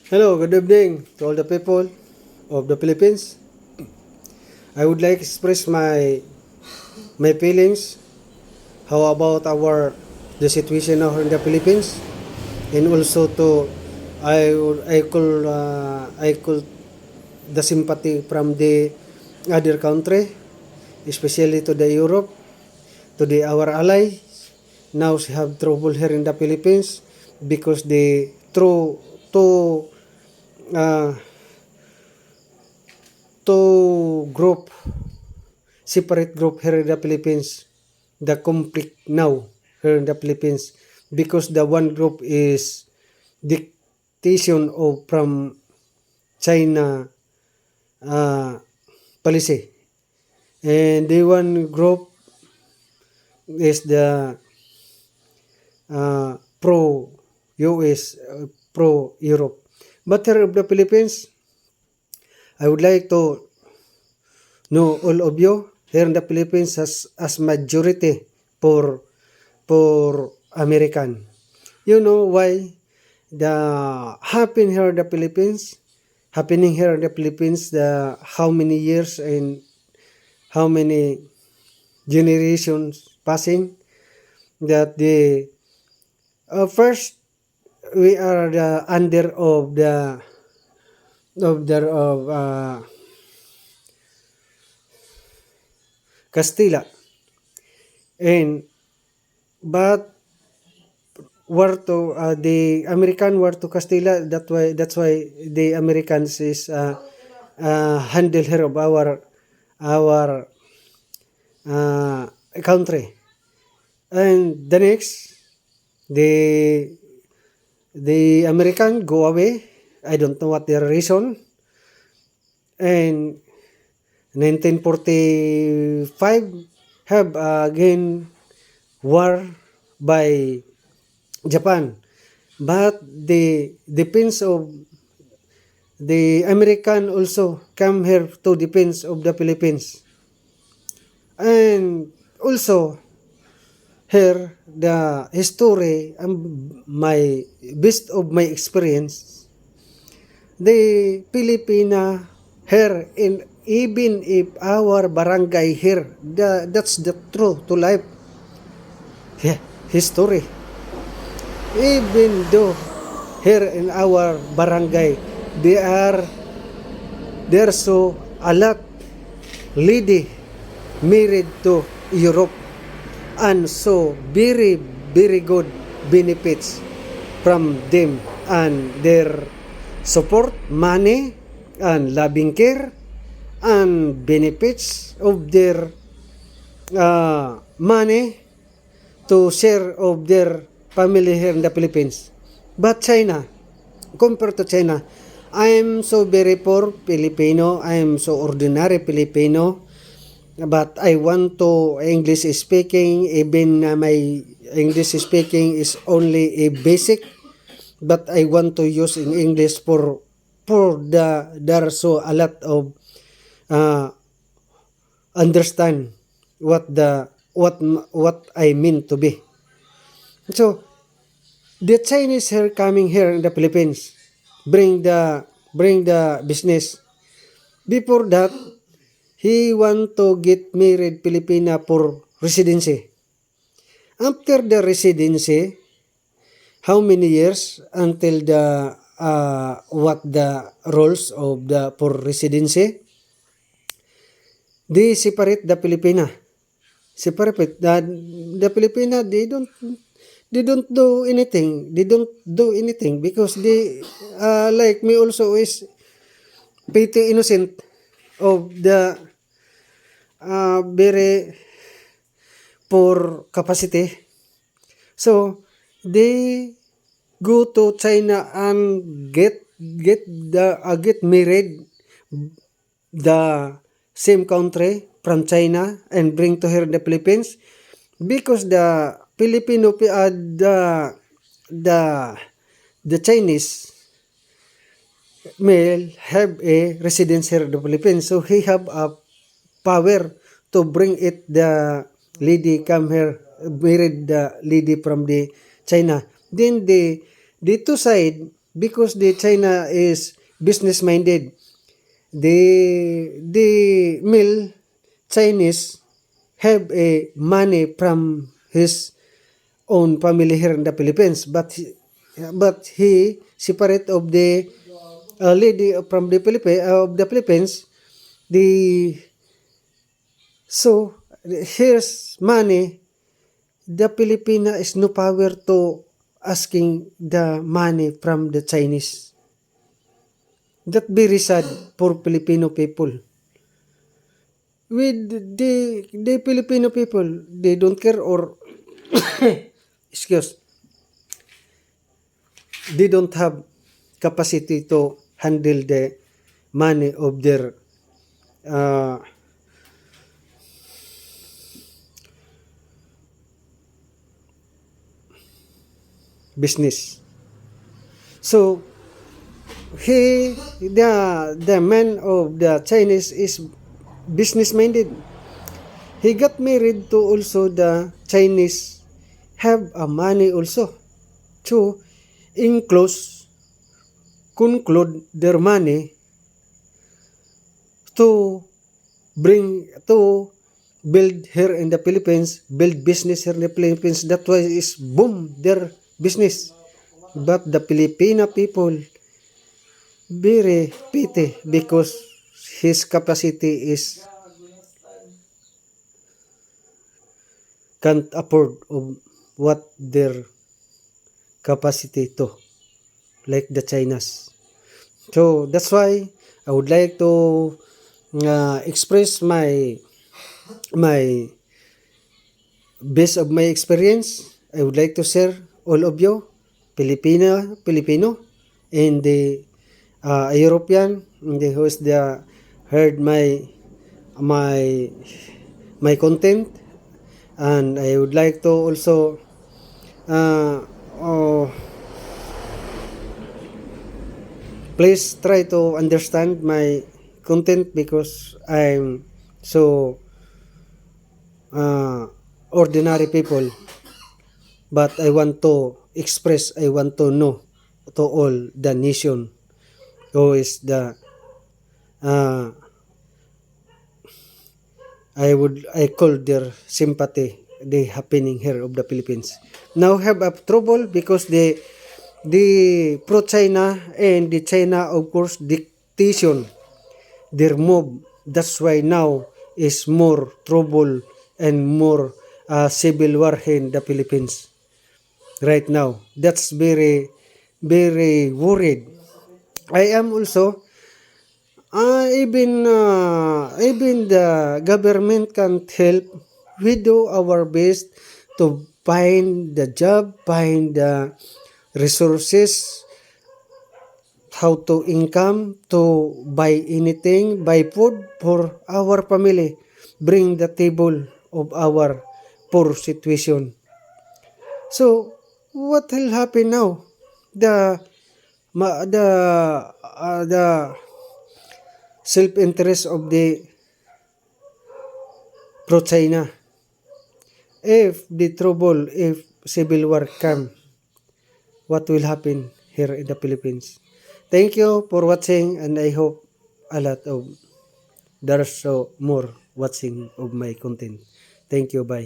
Hello, good evening to all the people of the Philippines. I would like to express my feelings. How about the situation now in the Philippines, and also to I could the sympathy from the other country, especially to the Europe, to the our ally. Now she have trouble here in the Philippines because the through to uh, two group separate group here in the Philippines, the conflict now here in the Philippines, because the one group is dictation of from China uh, policy, and the one group is the pro US, pro Europe. But here in the Philippines, I would like to know all of you here in the Philippines as majority for American. You know why the happening here in the Philippines, the how many years and how many generations passing, that the first we are the under of Castilla, and but war to the American war to Castilla. That's why the Americans is handle here of our country. And the next, the the American go away. I don't know what their reason. And 1945 have again war by Japan. But the defense of the American also come here to defense of the Philippines. And also here the history, my best of my experience, the Filipina here, in even if our barangay here, that's the true to life, yeah, history. Even though here in our barangay, they are there so a lot lady married to Europe, and so very good benefits from them, and their support money and loving care and benefits of their money to share of their family here in the Philippines. But China, compared to China, I am so very poor Filipino, I am so ordinary Filipino, but I want to English speaking, even my English speaking is only a basic, but I want to use in English for there are so a lot of uh, understand what I mean to be. So the Chinese here coming here in the Philippines, bring the business. Before that, he want to get married Filipina for residency. After the residency, how many years until the what the rules of the for residency? They separate the Filipina. Separate the Filipina. They don't do anything. They don't do anything because they like me also is pretty innocent of the very poor capacity. So they go to China and get married the same country from China and bring to here in the Philippines, because the Filipino the the Chinese male have a residence here in the Philippines, so he have a power to bring it the lady come here, married the lady from the China. Then the two side because the China is business minded. The male Chinese have a money from his own family here in the Philippines, but he separate of the lady from the Philippines. The so here's money. The Filipina is no power to asking the money from the Chinese. That very sad for Filipino people. With the Filipino people, they don't care or excuse, they don't have capacity to handle the money of their uh, business. So the man of the Chinese is business minded. He got married to also the Chinese have a money also to enclose conclude their money to bring to build here in the Philippines, build business here in the Philippines. That why is boom their business. But the Filipino people very pity because his capacity is can't afford of what their capacity to like the Chinas. So that's why I would like to express my based of my experience. I would like to share all of you Filipino and the European and the who is the heard my my content, and I would like to also uh, oh, please try to understand my content because I'm so ordinary people, but I want to express, I want to know to all the nation who is the uh, I call their sympathy the happening here of the Philippines. Now have a trouble because the pro China and the China of course dictation their move. That's why now is more trouble and more civil war in the Philippines right now. That's very very worried. I am also even the government can't help. We do our best to find the job, find the resources, how to income, to buy anything, buy food for our family, bring the table of our poor situation. So, what will happen now? The the self-interest of the pro-China. If the trouble, if civil war come, what will happen here in the Philippines? Thank you for watching, and I hope a lot of there's so more watching of my content. Thank you. Bye.